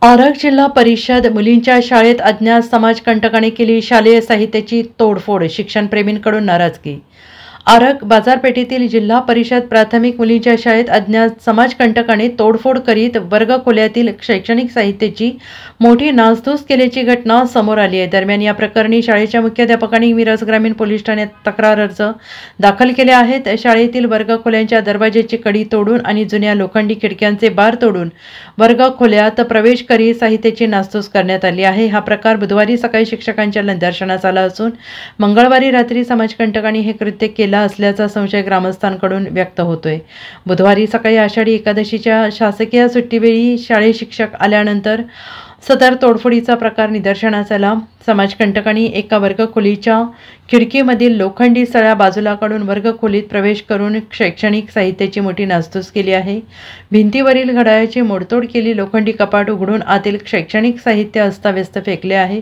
आरग जिल्हा परिषद मुलींच्या शाळेत अज्ञात समाजकंटकाने केली शालेय साहित्याची तोडफोड, शिक्षणप्रेमींकडून नाराजगी। आरग बाजारपेठेतील जिल्हा परिषद प्राथमिक मुलींच्या शाळेत अज्ञात समाजकंटकाने तोडफोड करीत वर्गखोल्यातील शैक्षणिक साहित्याची मोठी नासधूस केल्याची घटना समोर आली आहे। दरम्यान या प्रकरणी शाळेच्या मुख्याध्यापकांनी मिरज ग्रामीण पोलीस ठाण्यात तक्रार अर्ज दाखल केले आहेत। शाळेतील वर्गखोल्यांच्या दरवाजाची कडी तोडून आणि जुन्या लोखंडी खिडक्यांचे बार तोडून वर्गखोल्यात प्रवेश करीत साहित्याची नासधूस करण्यात आली आहे। हा प्रकार बुधवारी सकाळी शिक्षकांच्या निदर्शनास आला असून मंगळवारी रात्री समाजकंटकांनी हे कृत्य केले असल्याचा संशय ग्रामस्थांकडून व्यक्त होतोय। बुधवारी सकाळी आषाढी एकादशीच्या शासकीय सुट्टीवेळी शाळेत शिक्षक आल्यानंतर सदर तोडफोडीचा प्रकार निदर्शनास आला। समाजकंटकांनी एका वर्गखोलीच्या खिडकीमधील लोखंडी सळ्या बाजूला काढून वर्गखोलीत प्रवेश करून शैक्षणिक साहित्याची मोठी नासधूस केली आहे। भिंतीवरील घड्याळाची मोडतोड केली, लोखंडी कपाट उघडून आतील शैक्षणिक साहित्य अस्ताव्यस्त फेकले आहे।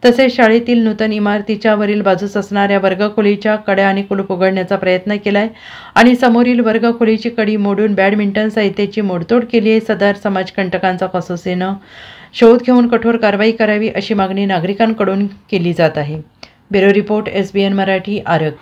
तसेच शाळेतील नूतन इमारतीच्या वरील बाजूस असणाऱ्या वर्गखोलीच्या कड्या आणि कुलूप उघडण्याचा प्रयत्न केलाय आणि समोरील वर्गखोलीची कडी मोडून बॅडमिंटन साहित्याची मोडतोड केली आहे। सदर समाजकंटकांचा कसोशीनं शोध घेऊन कठोर कारवाई करावी अशी मागणी नागरिकांकडून केली जात आहे। Bureau report, SBN Marathi, Arag.